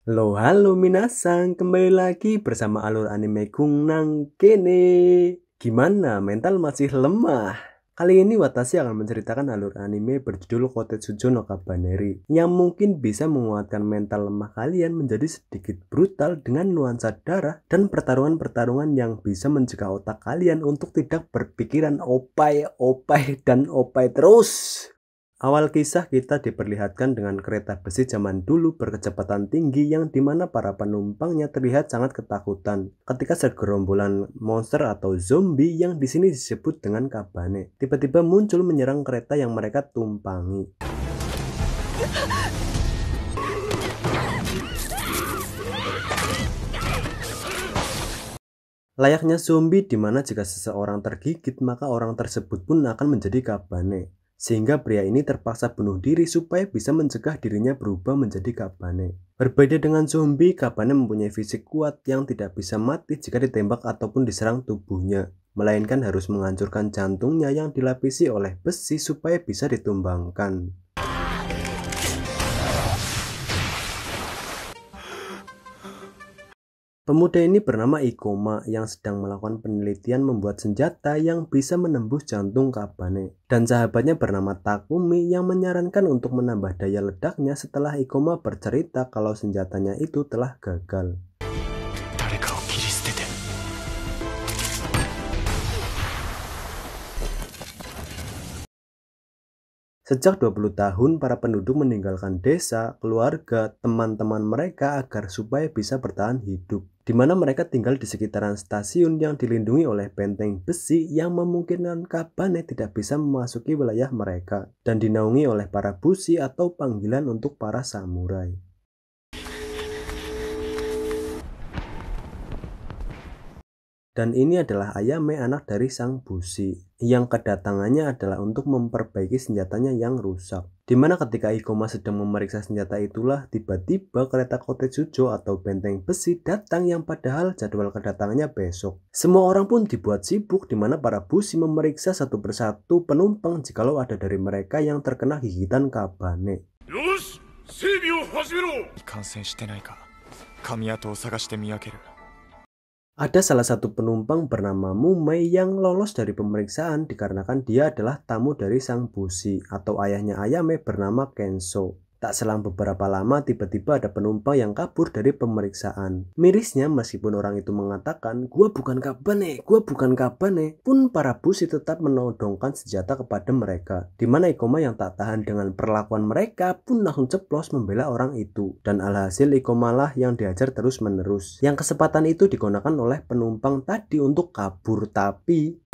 Halo minasang, kembali lagi bersama alur anime Kung Nang Kene. Gimana, mental masih lemah? Kali ini Watashi akan menceritakan alur anime berjudul Kotetsujo no Kabaneri yang mungkin bisa menguatkan mental lemah kalian menjadi sedikit brutal dengan nuansa darah dan pertarungan-pertarungan yang bisa mencegah otak kalian untuk tidak berpikiran opai, opai, dan opai terus. Awal kisah kita diperlihatkan dengan kereta besi zaman dulu berkecepatan tinggi yang dimana para penumpangnya terlihat sangat ketakutan ketika segerombolan monster atau zombie yang di sini disebut dengan kabane tiba-tiba muncul menyerang kereta yang mereka tumpangi. Layaknya zombie dimana jika seseorang tergigit maka orang tersebut pun akan menjadi kabane. Sehingga pria ini terpaksa bunuh diri supaya bisa mencegah dirinya berubah menjadi kabane. Berbeda dengan zombie, kabane mempunyai fisik kuat yang tidak bisa mati jika ditembak ataupun diserang tubuhnya. Melainkan harus menghancurkan jantungnya yang dilapisi oleh besi supaya bisa ditumbangkan. Pemuda ini bernama Ikoma yang sedang melakukan penelitian membuat senjata yang bisa menembus jantung kabane. Dan sahabatnya bernama Takumi yang menyarankan untuk menambah daya ledaknya setelah Ikoma bercerita kalau senjatanya itu telah gagal. Sejak 20 tahun, para penduduk meninggalkan desa, keluarga, teman-teman mereka agar supaya bisa bertahan hidup. Di mana mereka tinggal di sekitaran stasiun yang dilindungi oleh benteng besi yang memungkinkan kabane tidak bisa memasuki wilayah mereka. Dan dinaungi oleh para bushi atau panggilan untuk para samurai. Dan ini adalah Ayame, anak dari sang bushi, yang kedatangannya adalah untuk memperbaiki senjatanya yang rusak. Dimana ketika Ikoma sedang memeriksa senjata itulah tiba-tiba kereta Kotetsujo atau benteng besi datang yang padahal jadwal kedatangannya besok. Semua orang pun dibuat sibuk dimana para bushi memeriksa satu persatu penumpang jikalau ada dari mereka yang terkena gigitan kabane. Ada salah satu penumpang bernama Mumei yang lolos dari pemeriksaan dikarenakan dia adalah tamu dari sang bushi atau ayahnya Ayame bernama Kenso. Tak selang beberapa lama tiba-tiba ada penumpang yang kabur dari pemeriksaan. Mirisnya meskipun orang itu mengatakan gua bukan kabane pun para bushi tetap menodongkan senjata kepada mereka. Dimana Ikoma yang tak tahan dengan perlakuan mereka pun langsung ceplos membela orang itu. Dan alhasil Ikoma lah yang diajar terus menerus. Yang kesempatan itu digunakan oleh penumpang tadi untuk kabur, tapi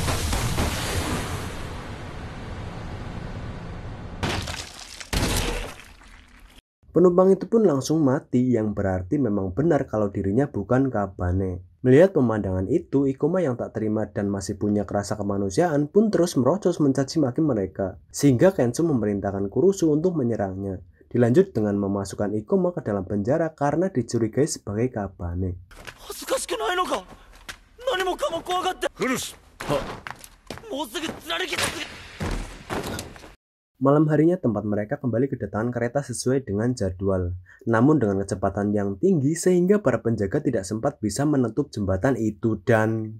penumpang itu pun langsung mati, yang berarti memang benar kalau dirinya bukan kabane. Melihat pemandangan itu, Ikoma yang tak terima dan masih punya rasa kemanusiaan pun terus merocos mencaci maki mereka. Sehingga Kenzo memerintahkan Kurusu untuk menyerangnya. Dilanjut dengan memasukkan Ikoma ke dalam penjara karena dicurigai sebagai kabane. Malam harinya tempat mereka kembali kedatangan kereta sesuai dengan jadwal. Namun dengan kecepatan yang tinggi sehingga para penjaga tidak sempat bisa menutup jembatan itu dan...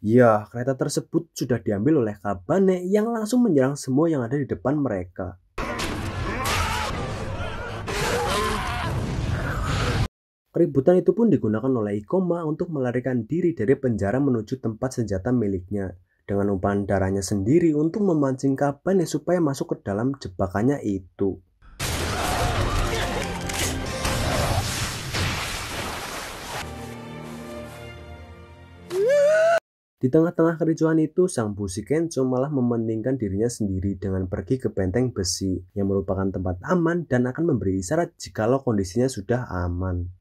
Ya, kereta tersebut sudah diambil oleh kabane yang langsung menyerang semua yang ada di depan mereka. Keributan itu pun digunakan oleh Ikoma untuk melarikan diri dari penjara menuju tempat senjata miliknya dengan umpahan darahnya sendiri untuk memancing kabane supaya masuk ke dalam jebakannya itu. Di tengah-tengah kericuhan itu, sang bushi Kenzo malah mementingkan dirinya sendiri dengan pergi ke benteng besi yang merupakan tempat aman dan akan memberi isyarat jikalau kondisinya sudah aman.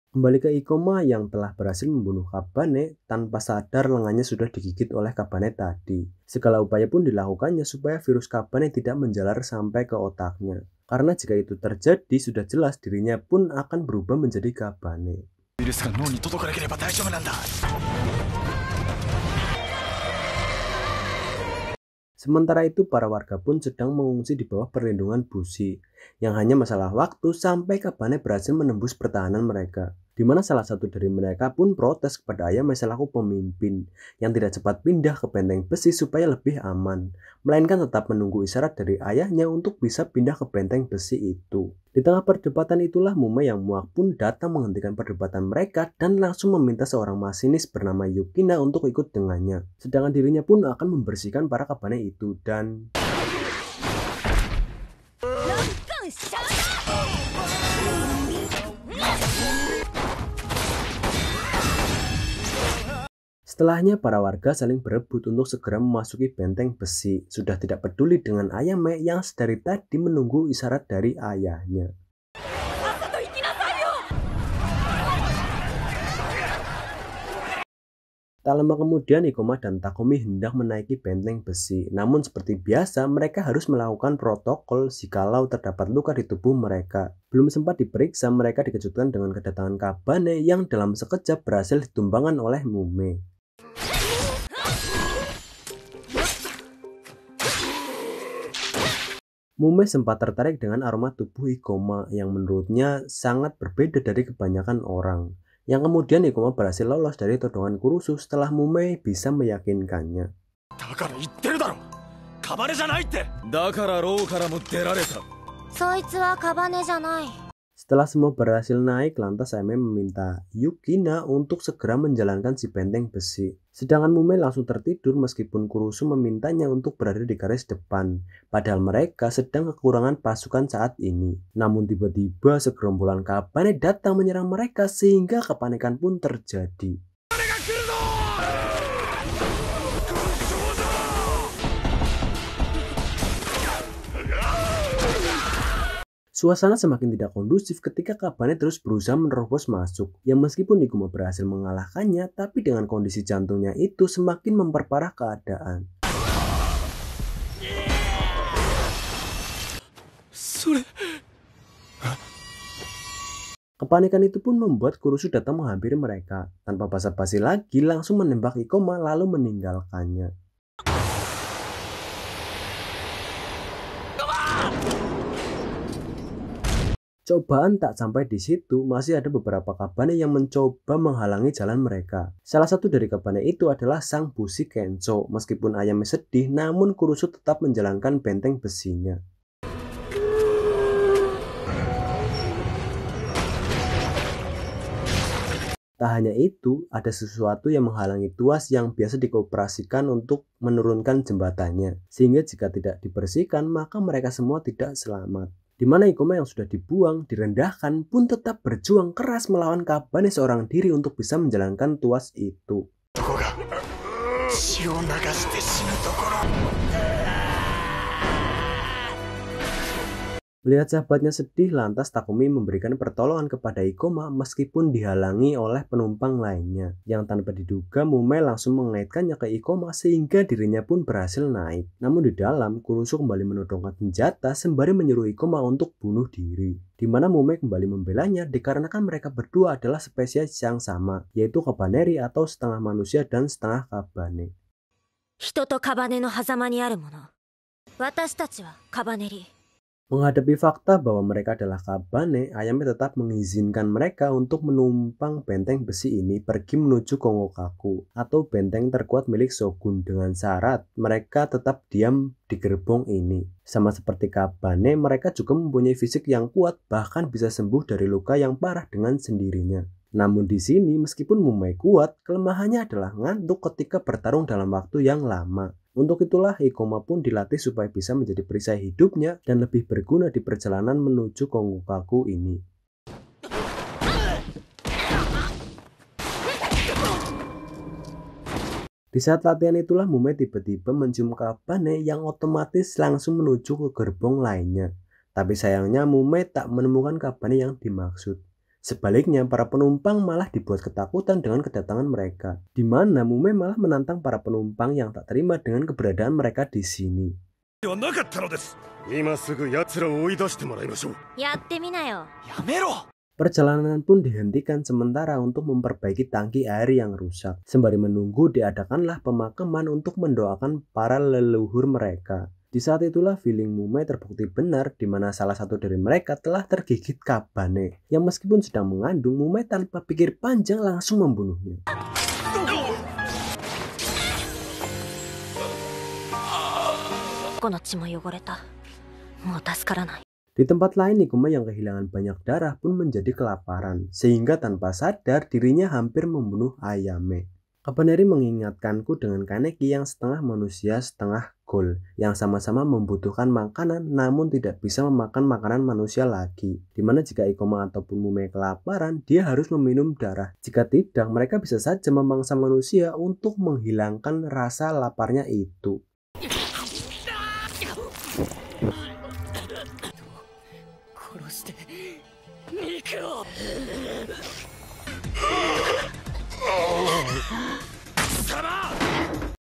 Kembali ke Ikoma yang telah berhasil membunuh kabane, tanpa sadar lengannya sudah digigit oleh kabane tadi. Segala upaya pun dilakukannya supaya virus kabane tidak menjalar sampai ke otaknya. Karena jika itu terjadi, sudah jelas dirinya pun akan berubah menjadi kabane. Sementara itu para warga pun sedang mengungsi di bawah perlindungan Bushi, yang hanya masalah waktu sampai Kabane berhasil menembus pertahanan mereka. Di mana salah satu dari mereka pun protes kepada Ayame selaku pemimpin yang tidak cepat pindah ke benteng besi supaya lebih aman, melainkan tetap menunggu isyarat dari ayahnya untuk bisa pindah ke benteng besi itu. Di tengah perdebatan itulah Mume yang muak pun datang menghentikan perdebatan mereka dan langsung meminta seorang masinis bernama Yukina untuk ikut dengannya. Sedangkan dirinya pun akan membersihkan para Kabane itu dan setelahnya para warga saling berebut untuk segera memasuki benteng besi, sudah tidak peduli dengan Ayame yang sedari tadi menunggu isyarat dari ayahnya. Tak lama kemudian Ikoma dan Takumi hendak menaiki benteng besi, namun seperti biasa mereka harus melakukan protokol jikalau terdapat luka di tubuh mereka. Belum sempat diperiksa, mereka dikejutkan dengan kedatangan Kabane yang dalam sekejap berhasil ditumbangkan oleh Mume. Mume sempat tertarik dengan aroma tubuh Ikoma yang menurutnya sangat berbeda dari kebanyakan orang. Yang kemudian Ikoma berhasil lolos dari todongan Kurusu setelah Mume bisa meyakinkannya. Setelah semua berhasil naik, lantas Ayame meminta Yukina untuk segera menjalankan si benteng besi. Sedangkan Mume langsung tertidur meskipun Kurusu memintanya untuk berada di garis depan. Padahal mereka sedang kekurangan pasukan saat ini. Namun tiba-tiba segerombolan Kabane datang menyerang mereka sehingga kepanikan pun terjadi. Suasana semakin tidak kondusif ketika Kabane terus berusaha menerobos masuk. Yang meskipun Ikuma berhasil mengalahkannya, tapi dengan kondisi jantungnya itu semakin memperparah keadaan. Kepanikan itu pun membuat Kurusu datang menghampiri mereka. Tanpa basa-basi lagi langsung menembak Ikoma lalu meninggalkannya. Cobaan tak sampai di situ, masih ada beberapa Kabane yang mencoba menghalangi jalan mereka. Salah satu dari Kabane itu adalah sang Bushi Kenso. Meskipun Ayame sedih, namun Kurusu tetap menjalankan benteng besinya. Tak hanya itu, ada sesuatu yang menghalangi tuas yang biasa dioperasikan untuk menurunkan jembatannya. Sehingga jika tidak dibersihkan, maka mereka semua tidak selamat. Di mana Ikoma yang sudah dibuang, direndahkan pun tetap berjuang keras melawan Kabane seorang diri untuk bisa menjalankan tuas itu. Melihat sahabatnya sedih, lantas Takumi memberikan pertolongan kepada Ikoma meskipun dihalangi oleh penumpang lainnya. Yang tanpa diduga Mume langsung mengaitkannya ke Ikoma sehingga dirinya pun berhasil naik. Namun di dalam, Kurusu kembali menodongkan senjata sembari menyuruh Ikoma untuk bunuh diri. Di mana Mume kembali membelanya dikarenakan mereka berdua adalah spesies yang sama, yaitu Kabaneri atau setengah manusia dan setengah Kabane. Menghadapi fakta bahwa mereka adalah Kabane, Ayame tetap mengizinkan mereka untuk menumpang benteng besi ini pergi menuju Kongokaku atau benteng terkuat milik Shogun dengan syarat mereka tetap diam di gerbong ini. Sama seperti Kabane, mereka juga mempunyai fisik yang kuat bahkan bisa sembuh dari luka yang parah dengan sendirinya. Namun di sini meskipun Mume kuat, kelemahannya adalah ngantuk ketika bertarung dalam waktu yang lama. Untuk itulah Ikoma pun dilatih supaya bisa menjadi perisai hidupnya dan lebih berguna di perjalanan menuju Kongokaku ini. Di saat latihan itulah Mume tiba-tiba mencium Kabane yang otomatis langsung menuju ke gerbong lainnya. Tapi sayangnya Mume tak menemukan Kabane yang dimaksud. Sebaliknya, para penumpang malah dibuat ketakutan dengan kedatangan mereka, di mana Mume malah menantang para penumpang yang tak terima dengan keberadaan mereka di sini. Perjalanan pun dihentikan sementara untuk memperbaiki tangki air yang rusak. Sembari menunggu diadakanlah pemakaman untuk mendoakan para leluhur mereka. Di saat itulah feeling Mumei terbukti benar di mana salah satu dari mereka telah tergigit Kabane. Yang meskipun sedang mengandung, Mumei tanpa pikir panjang langsung membunuhnya. Di tempat lain, Ikuma yang kehilangan banyak darah pun menjadi kelaparan, sehingga tanpa sadar dirinya hampir membunuh Ayame. Kabaneri mengingatkanku dengan Kaneki yang setengah manusia setengah ghoul, yang sama-sama membutuhkan makanan namun tidak bisa memakan makanan manusia lagi. Dimana jika Ikuma ataupun Mumei kelaparan, dia harus meminum darah. Jika tidak, mereka bisa saja memangsa manusia untuk menghilangkan rasa laparnya itu.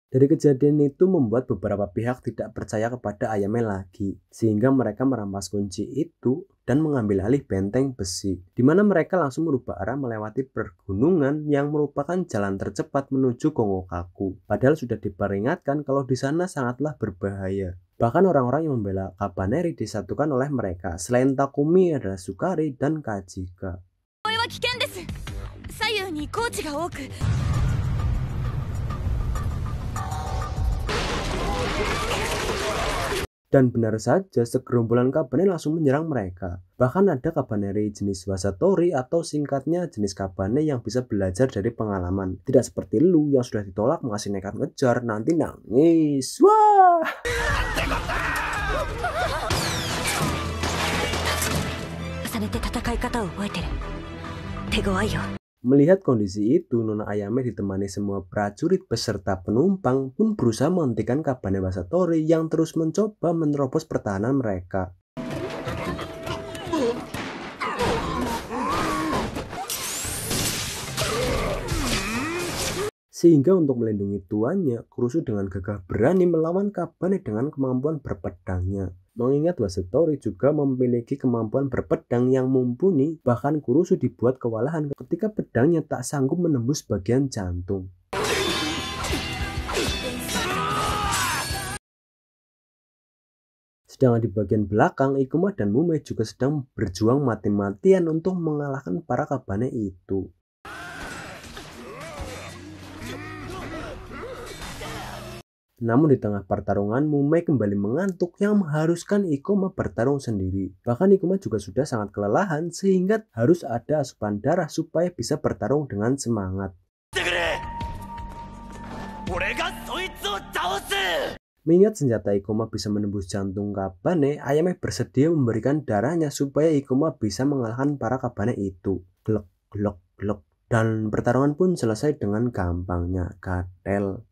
Dari kejadian itu membuat beberapa pihak tidak percaya kepada Ayame lagi, sehingga mereka merampas kunci itu dan mengambil alih benteng besi, di mana mereka langsung merubah arah melewati pergunungan yang merupakan jalan tercepat menuju Kongokaku. Padahal sudah diperingatkan kalau di sana sangatlah berbahaya. Bahkan orang-orang yang membela Kabaneri disatukan oleh mereka. Selain Takumi adalah Sukari dan Kajika. Dan benar saja, segerombolan Kabane langsung menyerang mereka. Bahkan ada Kabaneri jenis Wasatori atau singkatnya jenis Kabane yang bisa belajar dari pengalaman. Tidak seperti lu yang sudah ditolak masih nekat ngejar, nanti nangis. Wah! Melihat kondisi itu, Nona Ayame ditemani semua prajurit beserta penumpang pun berusaha menghentikan Kabane Wasatori yang terus mencoba menerobos pertahanan mereka. Sehingga untuk melindungi tuannya, Kurusu dengan gagah berani melawan Kabane dengan kemampuan berpedangnya. Mengingat Wasatori juga memiliki kemampuan berpedang yang mumpuni, bahkan Kurusu dibuat kewalahan ketika pedangnya tak sanggup menembus bagian jantung. Sedangkan di bagian belakang, Ikuma dan Mumei juga sedang berjuang mati-matian untuk mengalahkan para Kabane itu. Namun di tengah pertarungan, Mumei kembali mengantuk yang mengharuskan Ikuma bertarung sendiri. Bahkan Ikuma juga sudah sangat kelelahan sehingga harus ada asupan darah supaya bisa bertarung dengan semangat. Mengingat senjata Ikuma bisa menembus jantung Kabane, Ayame bersedia memberikan darahnya supaya Ikuma bisa mengalahkan para Kabane itu. Glok, glok, glok. Dan pertarungan pun selesai dengan gampangnya. Gatel.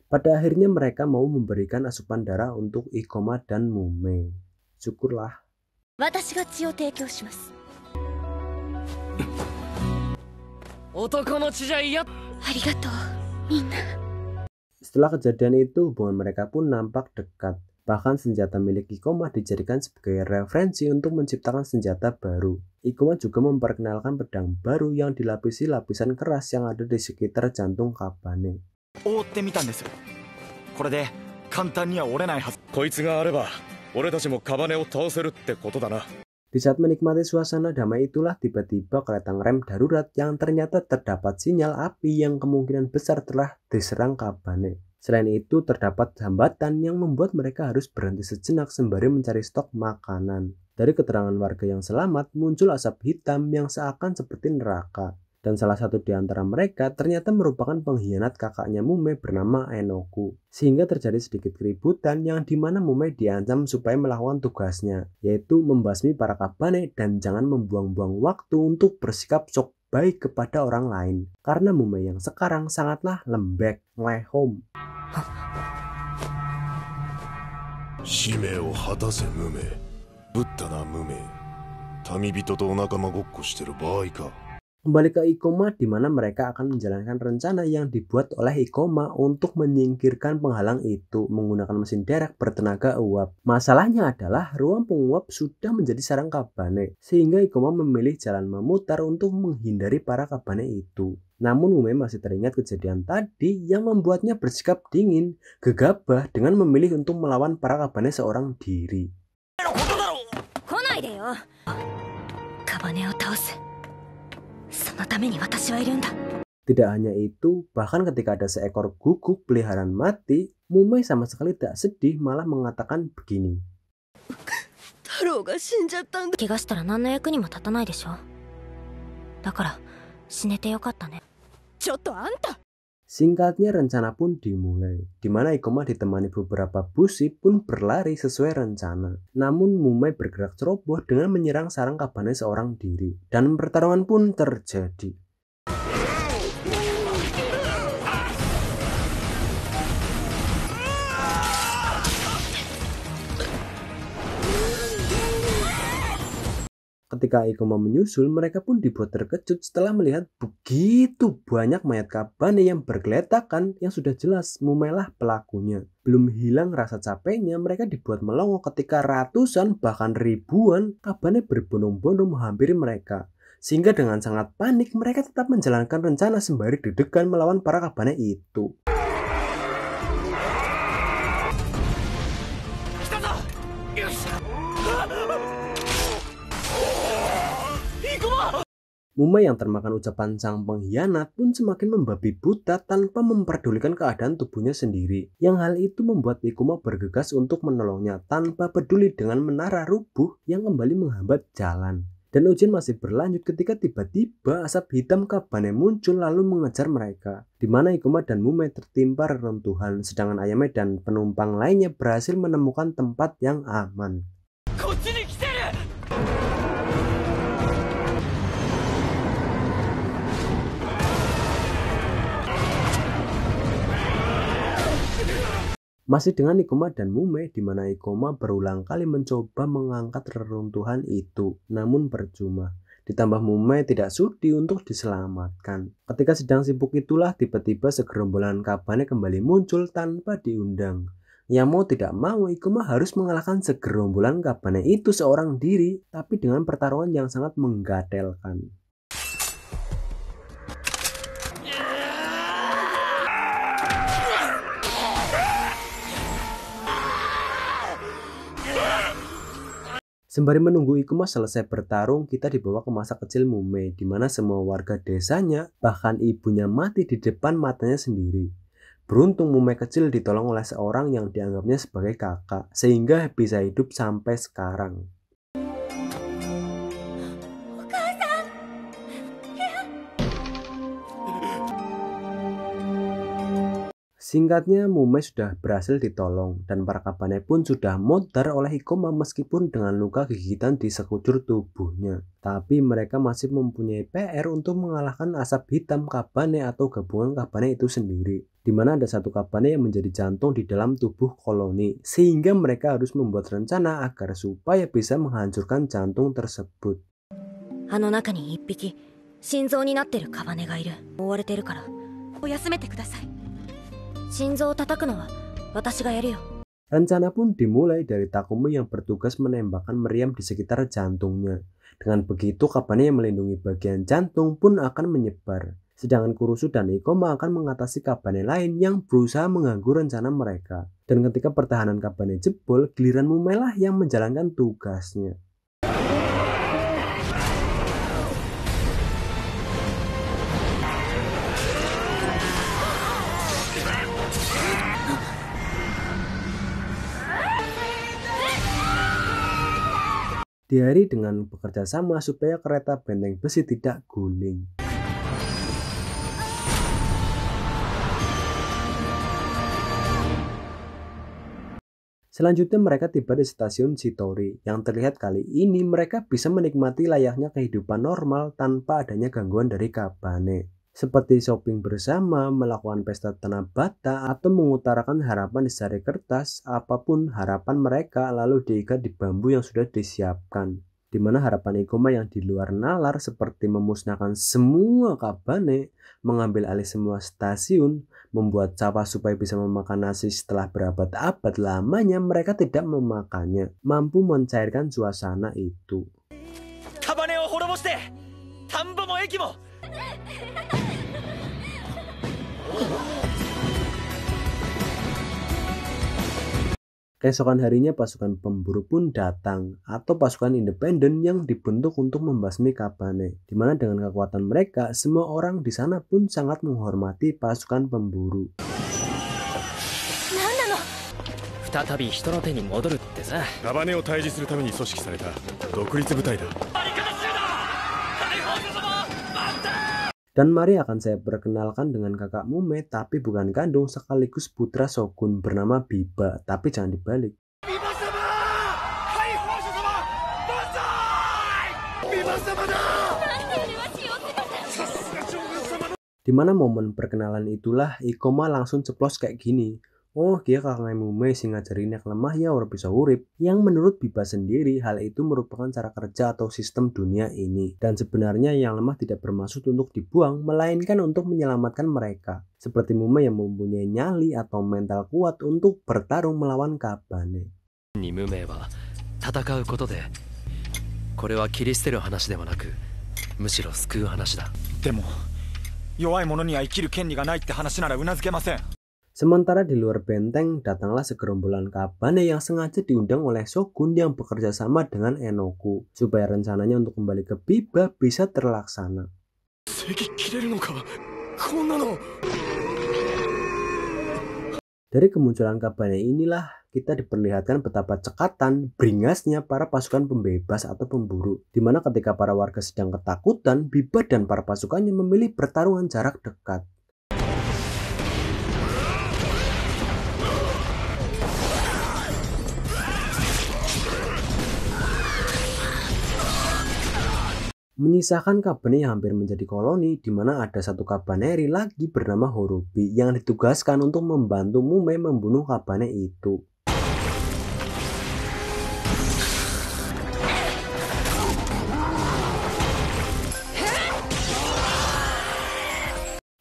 Pada akhirnya mereka mau memberikan asupan darah untuk Ikuma dan Mumei. Syukurlah. Setelah kejadian itu, hubungan mereka pun nampak dekat. Bahkan senjata milik Ikuma dijadikan sebagai referensi untuk menciptakan senjata baru. Ikuma juga memperkenalkan pedang baru yang dilapisi lapisan keras yang ada di sekitar jantung Kabane. Di saat menikmati suasana damai itulah tiba-tiba kereta rem darurat yang ternyata terdapat sinyal api yang kemungkinan besar telah diserang Kabane. Selain itu terdapat hambatan yang membuat mereka harus berhenti sejenak sembari mencari stok makanan. Dari keterangan warga yang selamat muncul asap hitam yang seakan seperti neraka. Dan salah satu di antara mereka ternyata merupakan pengkhianat kakaknya Mumei bernama Enoku. Sehingga terjadi sedikit keributan yang dimana Mumei diancam supaya melakukan tugasnya, yaitu membasmi para Kabane dan jangan membuang-buang waktu untuk bersikap sok baik kepada orang lain. Karena Mumei yang sekarang sangatlah lembek, lehom. Kembali ke Ikoma di mana mereka akan menjalankan rencana yang dibuat oleh Ikoma untuk menyingkirkan penghalang itu menggunakan mesin derek bertenaga uap. Masalahnya adalah ruang penguap sudah menjadi sarang Kabane, sehingga Ikoma memilih jalan memutar untuk menghindari para Kabane itu. Namun Mume masih teringat kejadian tadi yang membuatnya bersikap dingin, gegabah dengan memilih untuk melawan para Kabane seorang diri. Tidak hanya itu, bahkan ketika ada seekor guguk peliharaan mati, Mumei sama sekali tak sedih, malah mengatakan begini. Singkatnya rencana pun dimulai, di mana Ikoma ditemani beberapa bushi pun berlari sesuai rencana. Namun Mumei bergerak ceroboh dengan menyerang sarang Kabane seorang diri, dan pertarungan pun terjadi. Ketika Ikoma menyusul, mereka pun dibuat terkejut setelah melihat begitu banyak mayat Kabane yang bergeletakan yang sudah jelas Mumei lah pelakunya. Belum hilang rasa capeknya, mereka dibuat melongo ketika ratusan bahkan ribuan Kabane berbondong-bondong menghampiri mereka. Sehingga dengan sangat panik, mereka tetap menjalankan rencana sembari deg-degan melawan para Kabane itu. Mumei yang termakan ucapan sang pengkhianat pun semakin membabi buta tanpa memperdulikan keadaan tubuhnya sendiri. Yang hal itu membuat Ikoma bergegas untuk menolongnya tanpa peduli dengan menara rubuh yang kembali menghambat jalan. Dan ujian masih berlanjut ketika tiba-tiba asap hitam Kabane muncul lalu mengejar mereka. Di mana Ikoma dan Mumei tertimpa reruntuhan, sedangkan Ayame dan penumpang lainnya berhasil menemukan tempat yang aman. Masih dengan Ikoma dan Mumei, di mana Ikoma berulang kali mencoba mengangkat reruntuhan itu, namun percuma. Ditambah Mumei tidak sudi untuk diselamatkan. Ketika sedang sibuk itulah tiba-tiba segerombolan Kabane kembali muncul tanpa diundang. Yang mau tidak mau, Ikoma harus mengalahkan segerombolan Kabane itu seorang diri, tapi dengan pertarungan yang sangat menggatelkan. Sembari menunggu Ikoma selesai bertarung, kita dibawa ke masa kecil Mumei, di mana semua warga desanya, bahkan ibunya mati di depan matanya sendiri. Beruntung Mumei kecil ditolong oleh seorang yang dianggapnya sebagai kakak, sehingga bisa hidup sampai sekarang. Singkatnya, Mumei sudah berhasil ditolong dan para Kabane pun sudah modar oleh Ikoma meskipun dengan luka gigitan di sekujur tubuhnya. Tapi mereka masih mempunyai PR untuk mengalahkan asap hitam Kabane atau gabungan Kabane itu sendiri. Di mana ada satu Kabane yang menjadi jantung di dalam tubuh koloni, sehingga mereka harus membuat rencana agar supaya bisa menghancurkan jantung tersebut. Rencana pun dimulai dari Takumi yang bertugas menembakkan meriam di sekitar jantungnya. Dengan begitu Kabane yang melindungi bagian jantung pun akan menyebar. Sedangkan Kurusu dan Ikoma akan mengatasi Kabane lain yang berusaha mengganggu rencana mereka. Dan ketika pertahanan Kabane jebol, giliran Mumei lah yang menjalankan tugasnya. Diari dengan bekerja sama supaya kereta benteng besi tidak guling. Selanjutnya mereka tiba di stasiun Shitori, yang terlihat kali ini mereka bisa menikmati layaknya kehidupan normal tanpa adanya gangguan dari Kabane. Seperti shopping bersama, melakukan pesta Tanabata, atau mengutarakan harapan di sari kertas, apapun harapan mereka lalu diikat di bambu yang sudah disiapkan. Di di mana harapan Ikoma yang di luar nalar seperti memusnahkan semua kabane, mengambil alih semua stasiun, membuat cawa supaya bisa memakan nasi setelah berabad-abad lamanya mereka tidak memakannya, mampu mencairkan suasana itu. Keesokan harinya pasukan pemburu pun datang, atau pasukan independen yang dibentuk untuk membasmi kabane, di mana dengan kekuatan mereka semua orang di sana pun sangat menghormati pasukan pemburu. Dan mari akan saya perkenalkan dengan kakak Mume, tapi bukan kandung sekaligus putra Shogun bernama Biba, tapi jangan dibalik. Dimana momen perkenalan itulah Ikoma langsung ceplos kayak gini. Oh, dia kakak Mume sing ngajarin yang lemah ya ora bisa urip. Yang menurut Biba sendiri, hal itu merupakan cara kerja atau sistem dunia ini. Dan sebenarnya yang lemah tidak bermaksud untuk dibuang, melainkan untuk menyelamatkan mereka. Seperti Mume yang mempunyai nyali atau mental kuat untuk bertarung melawan kabane. Sementara di luar benteng, datanglah segerombolan kabane yang sengaja diundang oleh Shogun yang bekerja sama dengan Enoku, supaya rencananya untuk kembali ke Biba bisa terlaksana. Dari kemunculan kabane inilah kita diperlihatkan betapa cekatan, beringasnya para pasukan pembebas atau pemburu, di mana ketika para warga sedang ketakutan, Biba dan para pasukannya memilih pertarungan jarak dekat. Menyisakan kabane yang hampir menjadi koloni, di mana ada satu kabaneri lagi bernama Horobi yang ditugaskan untuk membantu Mume membunuh kabane itu.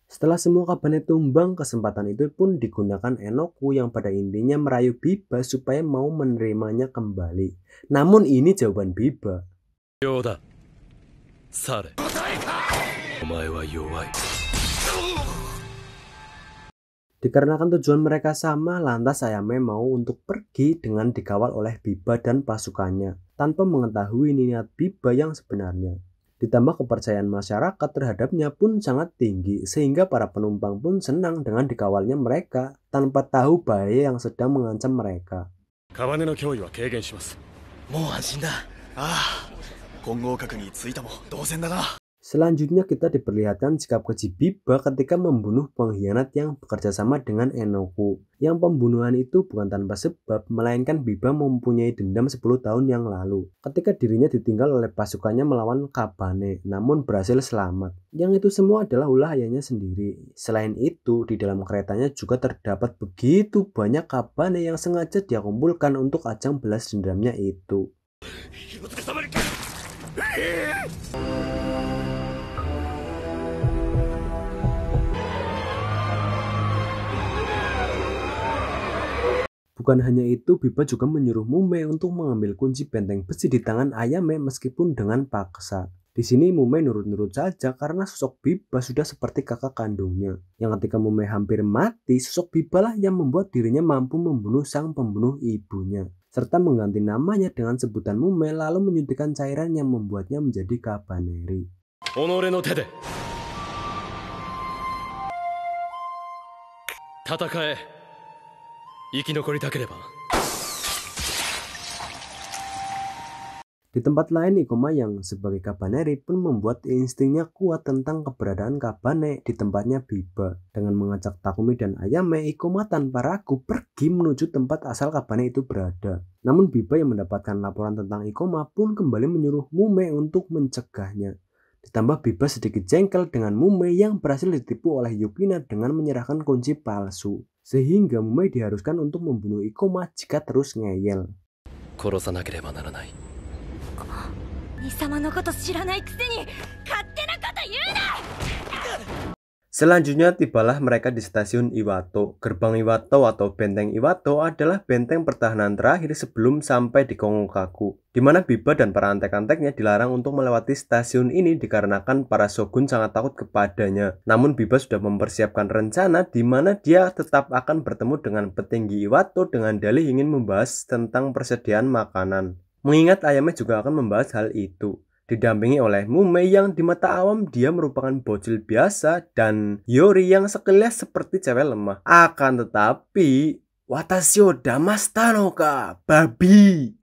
Setelah semua kabane tumbang, kesempatan itu pun digunakan Enoku yang pada intinya merayu Biba supaya mau menerimanya kembali. Namun ini jawaban Biba. Dikarenakan tujuan mereka sama, lantas Ayame mau untuk pergi dengan dikawal oleh Biba dan pasukannya, tanpa mengetahui niat Biba yang sebenarnya. Ditambah kepercayaan masyarakat terhadapnya pun sangat tinggi, sehingga para penumpang pun senang dengan dikawalnya mereka, tanpa tahu bahaya yang sedang mengancam mereka. Selanjutnya kita diperlihatkan sikap keji Biba ketika membunuh pengkhianat yang bekerja sama dengan Enoku. Yang pembunuhan itu bukan tanpa sebab, melainkan Biba mempunyai dendam 10 tahun yang lalu, ketika dirinya ditinggal oleh pasukannya melawan kabane, namun berhasil selamat. Yang itu semua adalah ulah ayahnya sendiri. Selain itu, di dalam keretanya juga terdapat begitu banyak kabane yang sengaja dia kumpulkan untuk ajang balas dendamnya itu. Bukan hanya itu, Biba juga menyuruh Mume untuk mengambil kunci benteng besi di tangan Ayame meskipun dengan paksa. Di sini Mume nurut-nurut saja karena sosok Biba sudah seperti kakak kandungnya. Yang ketika Mume hampir mati, sosok Biba lah yang membuat dirinya mampu membunuh sang pembunuh ibunya, serta mengganti namanya dengan sebutan Mume lalu menyuntikkan cairan yang membuatnya menjadi kabaneri. Di tempat lain, Ikoma yang sebagai kabaneri pun membuat instingnya kuat tentang keberadaan kabane di tempatnya Biba. Dengan mengajak Takumi dan Ayame, Ikoma tanpa ragu pergi menuju tempat asal kabane itu berada. Namun Biba yang mendapatkan laporan tentang Ikoma pun kembali menyuruh Mume untuk mencegahnya. Ditambah Biba sedikit jengkel dengan Mume yang berhasil ditipu oleh Yukina dengan menyerahkan kunci palsu. Sehingga Mume diharuskan untuk membunuh Ikoma jika terus ngeyel. Selanjutnya tibalah mereka di stasiun Iwato. Gerbang Iwato atau benteng Iwato adalah benteng pertahanan terakhir sebelum sampai di Kongokaku, di mana Biba dan para antek-anteknya dilarang untuk melewati stasiun ini dikarenakan para shogun sangat takut kepadanya. Namun Biba sudah mempersiapkan rencana di mana dia tetap akan bertemu dengan petinggi Iwato dengan dalih ingin membahas tentang persediaan makanan. Mengingat Ayame juga akan membahas hal itu. Didampingi oleh Mumei yang di mata awam dia merupakan bocil biasa dan Yori yang sekilas seperti cewek lemah. Akan tetapi, watashi o damashita no ka, babi.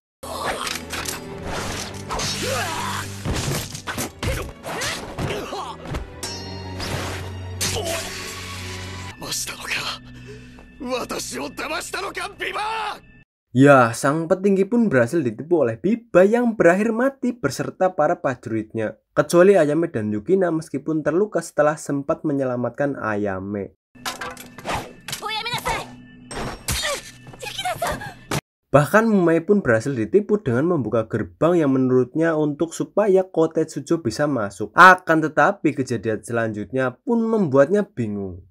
Ya, sang petinggi pun berhasil ditipu oleh Biba yang berakhir mati beserta para prajuritnya. Kecuali Ayame dan Yukina meskipun terluka setelah sempat menyelamatkan Ayame. Bahkan Mumei pun berhasil ditipu dengan membuka gerbang yang menurutnya untuk supaya Kotetsujo bisa masuk. Akan tetapi kejadian selanjutnya pun membuatnya bingung.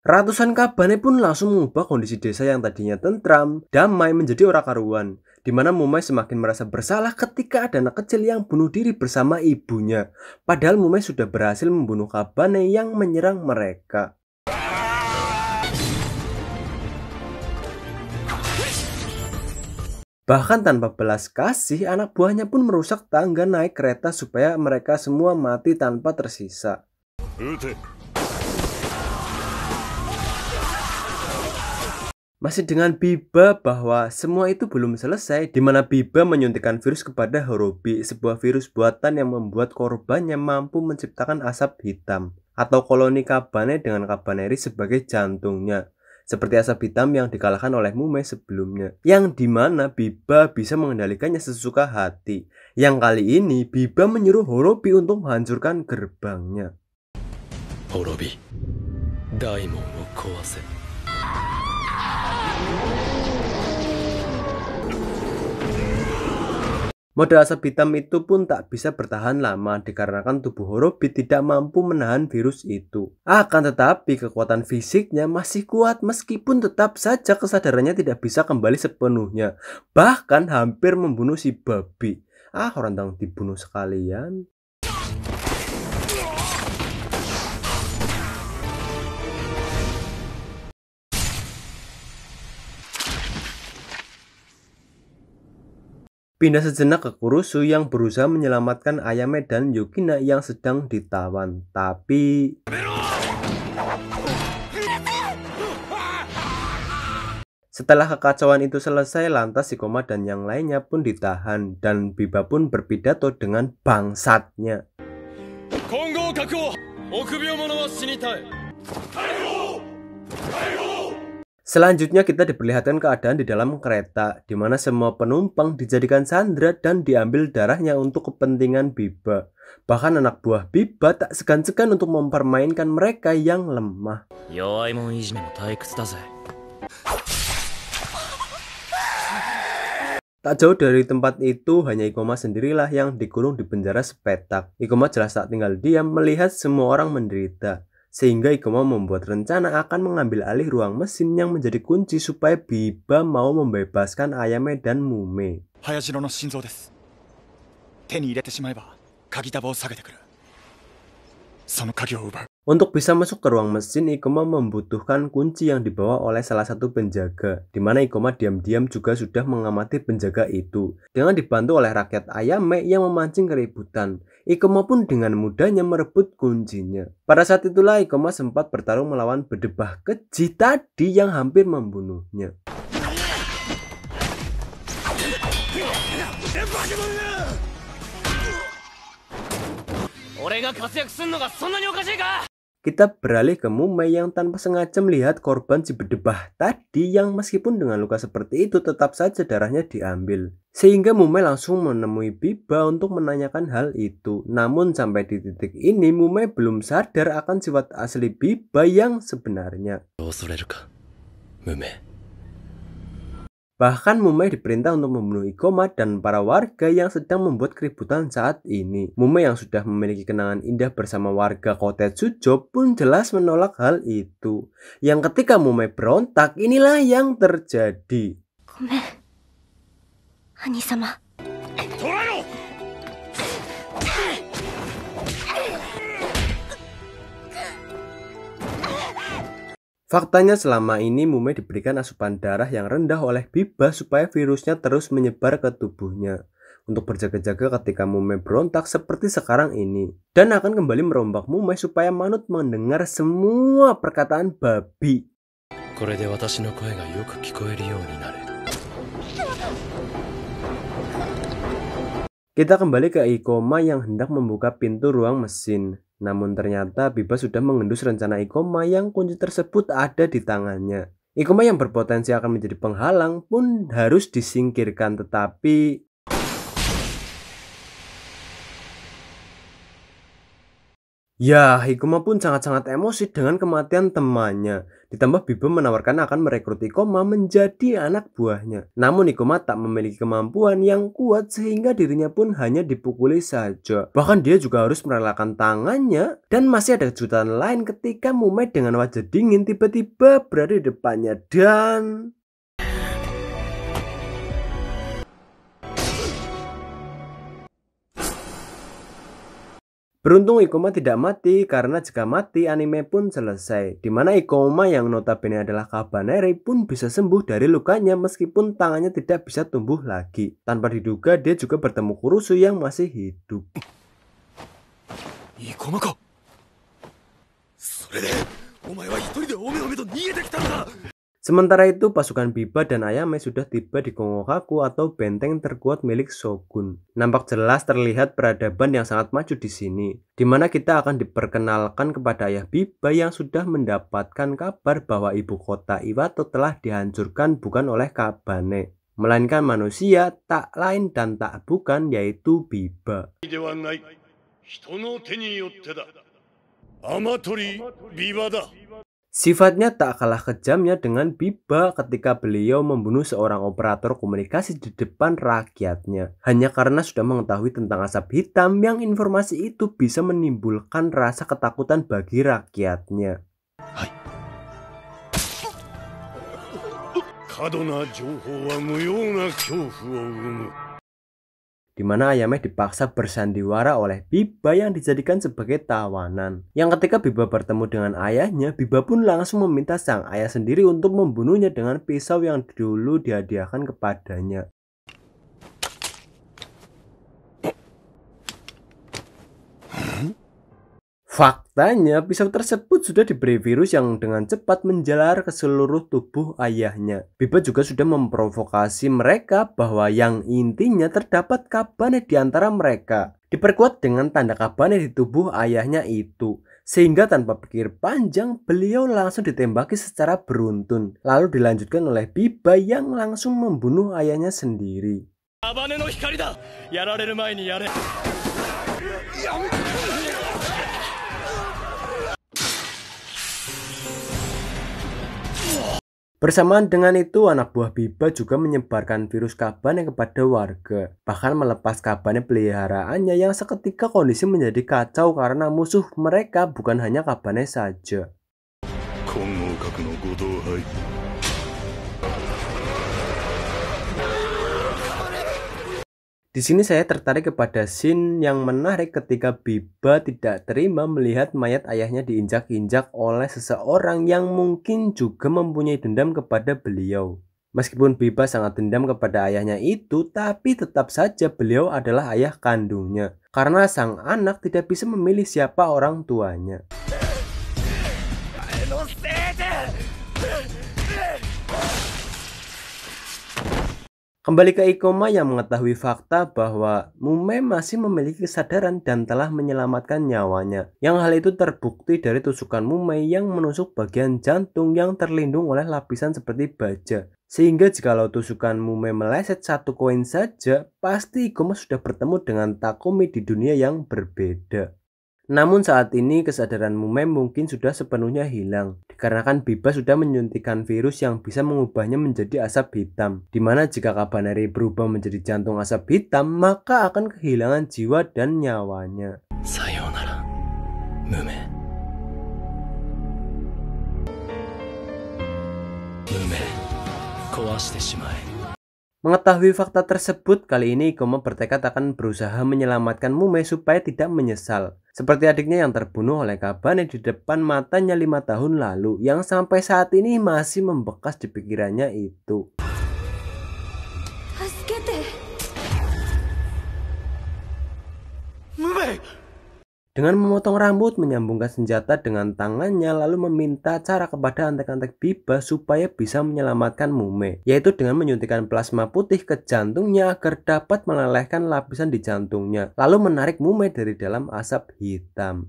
Ratusan kabane pun langsung mengubah kondisi desa yang tadinya tentram, damai menjadi ora karuan, di mana Mumei semakin merasa bersalah ketika ada anak kecil yang bunuh diri bersama ibunya. Padahal Mumei sudah berhasil membunuh kabane yang menyerang mereka. Bahkan tanpa belas kasih, anak buahnya pun merusak tangga naik kereta supaya mereka semua mati tanpa tersisa. Masih dengan Biba bahwa semua itu belum selesai, di mana Biba menyuntikkan virus kepada Horobi, sebuah virus buatan yang membuat korbannya mampu menciptakan asap hitam atau koloni kabane dengan kabaneri sebagai jantungnya, seperti asap hitam yang dikalahkan oleh Mumei sebelumnya, yang dimana Biba bisa mengendalikannya sesuka hati. Yang kali ini Biba menyuruh Horobi untuk menghancurkan gerbangnya. Horobi, Daimon wo kowase. Mode asap hitam itu pun tak bisa bertahan lama dikarenakan tubuh Horobi tidak mampu menahan virus itu. Akan tetapi kekuatan fisiknya masih kuat meskipun tetap saja kesadarannya tidak bisa kembali sepenuhnya. Bahkan hampir membunuh si babi. Orang dibunuh sekalian. Pindah sejenak ke Kurusu yang berusaha menyelamatkan Ayame dan Yukina yang sedang ditawan. Tapi setelah kekacauan itu selesai, lantas Shikoma dan yang lainnya pun ditahan dan Biba pun berpidato dengan bangsatnya. Selanjutnya kita diperlihatkan keadaan di dalam kereta, di mana semua penumpang dijadikan sandera dan diambil darahnya untuk kepentingan Biba. Bahkan anak buah Biba tak segan-segan untuk mempermainkan mereka yang lemah. Tak jauh dari tempat itu, hanya Ikoma sendirilah yang dikurung di penjara sepetak. Ikoma jelas tak tinggal diam melihat semua orang menderita. Sehingga Ikoma membuat rencana akan mengambil alih ruang mesin yang menjadi kunci supaya Biba mau membebaskan Ayame dan Mumei. Untuk bisa masuk ke ruang mesin, Ikoma membutuhkan kunci yang dibawa oleh salah satu penjaga, di mana Ikoma diam-diam juga sudah mengamati penjaga itu. Dengan dibantu oleh rakyat Ayame yang memancing keributan, Ikoma pun dengan mudahnya merebut kuncinya. Pada saat itulah Ikoma sempat bertarung melawan bedebah keji tadi yang hampir membunuhnya. kita beralih ke Mumei yang tanpa sengaja melihat korban si berdebah tadi yang meskipun dengan luka seperti itu tetap saja darahnya diambil. Sehingga Mumei langsung menemui Biba untuk menanyakan hal itu. Namun sampai di titik ini Mumei belum sadar akan sifat asli Biba yang sebenarnya. Bahkan Mumei diperintah untuk membunuh Ikoma dan para warga yang sedang membuat keributan saat ini. Mumei yang sudah memiliki kenangan indah bersama warga kota Tsujo pun jelas menolak hal itu. Yang ketika Mumei berontak, inilah yang terjadi. Gomen, Ani-sama. Faktanya selama ini Mumei diberikan asupan darah yang rendah oleh Biba supaya virusnya terus menyebar ke tubuhnya. Untuk berjaga-jaga ketika Mumei berontak seperti sekarang ini. Dan akan kembali merombak Mumei supaya manut mendengar semua perkataan babi. Kita kembali ke Ikoma yang hendak membuka pintu ruang mesin. Namun ternyata Biba sudah mengendus rencana Ikoma yang kunci tersebut ada di tangannya. Ikoma yang berpotensi akan menjadi penghalang pun harus disingkirkan, tetapi ya, Ikoma pun sangat-sangat emosi dengan kematian temannya. Ditambah Biba menawarkan akan merekrut Ikoma menjadi anak buahnya. Namun Ikoma tak memiliki kemampuan yang kuat sehingga dirinya pun hanya dipukuli saja. Bahkan dia juga harus merelakan tangannya. Dan masih ada kejutan lain ketika Mumei dengan wajah dingin tiba-tiba berada di depannya dan... Beruntung Ikoma tidak mati karena jika mati anime pun selesai. Dimana Ikoma yang notabene adalah Kabaneri pun bisa sembuh dari lukanya meskipun tangannya tidak bisa tumbuh lagi. Tanpa diduga dia juga bertemu Kurusu yang masih hidup. Ikoma kah? Sementara itu pasukan Biba dan Ayame sudah tiba di Kongokaku atau benteng terkuat milik Shogun. Nampak jelas terlihat peradaban yang sangat maju di sini, di mana kita akan diperkenalkan kepada ayah Biba yang sudah mendapatkan kabar bahwa ibu kota Iwato telah dihancurkan bukan oleh Kabane, melainkan manusia tak lain dan tak bukan yaitu Biba. Sifatnya tak kalah kejamnya dengan Biba ketika beliau membunuh seorang operator komunikasi di depan rakyatnya. Hanya karena sudah mengetahui tentang asap hitam yang informasi itu bisa menimbulkan rasa ketakutan bagi rakyatnya. Di mana Ayame dipaksa bersandiwara oleh Biba yang dijadikan sebagai tawanan. Yang ketika Biba bertemu dengan ayahnya, Biba pun langsung meminta sang ayah sendiri untuk membunuhnya dengan pisau yang dulu dihadiahkan kepadanya. Faktanya, pisau tersebut sudah diberi virus yang dengan cepat menjalar ke seluruh tubuh ayahnya. Biba juga sudah memprovokasi mereka bahwa yang intinya terdapat Kabane di antara mereka. Diperkuat dengan tanda Kabane di tubuh ayahnya itu. Sehingga tanpa pikir panjang, beliau langsung ditembaki secara beruntun. Lalu dilanjutkan oleh Biba yang langsung membunuh ayahnya sendiri. Bersamaan dengan itu, anak buah Biba juga menyebarkan virus Kabane kepada warga. Bahkan melepas Kabane peliharaannya yang seketika kondisi menjadi kacau karena musuh mereka bukan hanya Kabane saja. Di sini saya tertarik kepada scene yang menarik ketika Biba tidak terima melihat mayat ayahnya diinjak-injak oleh seseorang yang mungkin juga mempunyai dendam kepada beliau. Meskipun Biba sangat dendam kepada ayahnya itu, tapi tetap saja beliau adalah ayah kandungnya. Karena sang anak tidak bisa memilih siapa orang tuanya. Kembali ke Ikoma yang mengetahui fakta bahwa Mume masih memiliki kesadaran dan telah menyelamatkan nyawanya. Yang hal itu terbukti dari tusukan Mume yang menusuk bagian jantung yang terlindung oleh lapisan seperti baja. Sehingga jikalau tusukan Mume meleset satu koin saja, pasti Ikoma sudah bertemu dengan Takumi di dunia yang berbeda. Namun saat ini kesadaran Mume mungkin sudah sepenuhnya hilang, dikarenakan Biba sudah menyuntikkan virus yang bisa mengubahnya menjadi asap hitam. Dimana jika Kabaneri berubah menjadi jantung asap hitam, maka akan kehilangan jiwa dan nyawanya. Sayonara, Mume. Mume, kawashite shimae. Mengetahui fakta tersebut, kali ini Ikoma bertekad akan berusaha menyelamatkan Mume supaya tidak menyesal. Seperti adiknya yang terbunuh oleh Kabane di depan matanya 5 tahun lalu, yang sampai saat ini masih membekas di pikirannya itu. Mume! Dengan memotong rambut, menyambungkan senjata dengan tangannya, lalu meminta cara kepada antek-antek Biba supaya bisa menyelamatkan Mume, yaitu dengan menyuntikkan plasma putih ke jantungnya agar dapat melelehkan lapisan di jantungnya, lalu menarik Mume dari dalam asap hitam.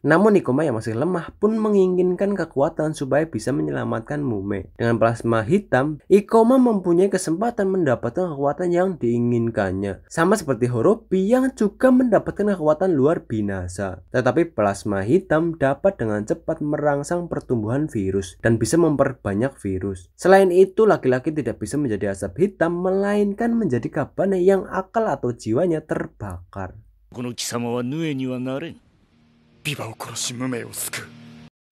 Namun Ikoma yang masih lemah pun menginginkan kekuatan supaya bisa menyelamatkan Mume. Dengan plasma hitam, Ikoma mempunyai kesempatan mendapatkan kekuatan yang diinginkannya. Sama seperti Horobi yang juga mendapatkan kekuatan luar binasa. Tetapi plasma hitam dapat dengan cepat merangsang pertumbuhan virus dan bisa memperbanyak virus. Selain itu, laki-laki tidak bisa menjadi asap hitam, melainkan menjadi Kabane yang akal atau jiwanya terbakar.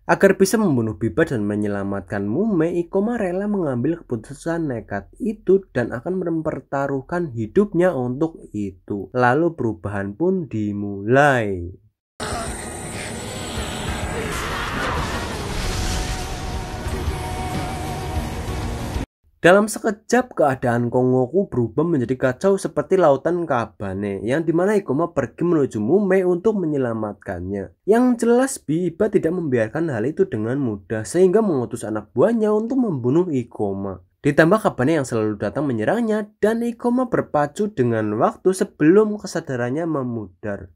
Agar bisa membunuh Biba dan menyelamatkan Mume, Ikoma rela mengambil keputusan nekat itu dan akan mempertaruhkan hidupnya untuk itu. Lalu perubahan pun dimulai. Dalam sekejap, keadaan Kongoku berubah menjadi kacau seperti lautan Kabane, yang dimana Ikoma pergi menuju Mume untuk menyelamatkannya. Yang jelas Biba tidak membiarkan hal itu dengan mudah, sehingga mengutus anak buahnya untuk membunuh Ikoma. Ditambah Kabane yang selalu datang menyerangnya, dan Ikoma berpacu dengan waktu sebelum kesadarannya memudar.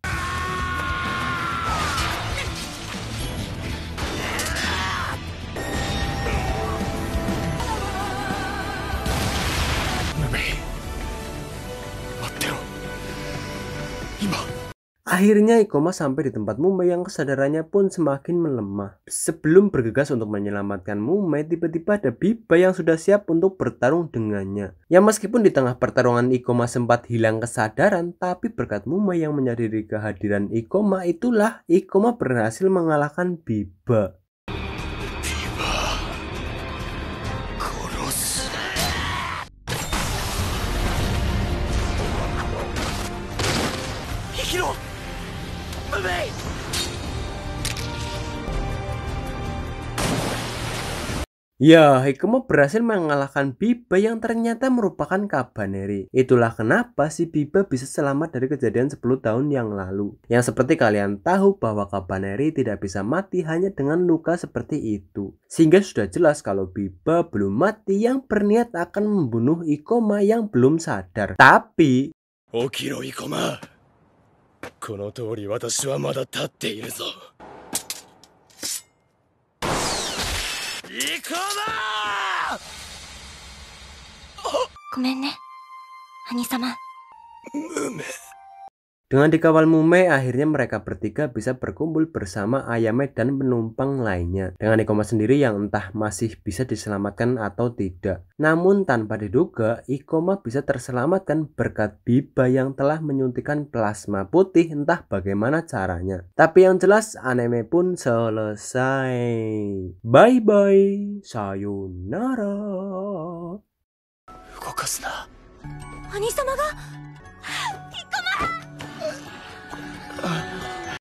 Akhirnya Ikoma sampai di tempat Mume yang kesadarannya pun semakin melemah. Sebelum bergegas untuk menyelamatkan Mume, tiba-tiba ada Biba yang sudah siap untuk bertarung dengannya. Yang meskipun di tengah pertarungan Ikoma sempat hilang kesadaran, tapi berkat Mume yang menyadari kehadiran Ikoma, itulah Ikoma berhasil mengalahkan Biba. Ya, Ikoma berhasil mengalahkan Biba yang ternyata merupakan Kabaneri. Itulah kenapa si Biba bisa selamat dari kejadian 10 tahun yang lalu. Yang seperti kalian tahu bahwa Kabaneri tidak bisa mati hanya dengan luka seperti itu. Sehingga sudah jelas kalau Biba belum mati yang berniat akan membunuh Ikoma yang belum sadar. Tapi... Okiro Ikoma. Kono tori watashi wa mada tatte iru zo. Ikoma! ごめんね、兄様。 Mume. Dengan dikawal Mume, akhirnya mereka bertiga bisa berkumpul bersama Ayame dan penumpang lainnya. Dengan Ikoma sendiri yang entah masih bisa diselamatkan atau tidak. Namun tanpa diduga, Ikoma bisa terselamatkan berkat Biba yang telah menyuntikkan plasma putih entah bagaimana caranya. Tapi yang jelas anime pun selesai. Bye bye, sayonara. 動かすな。兄様が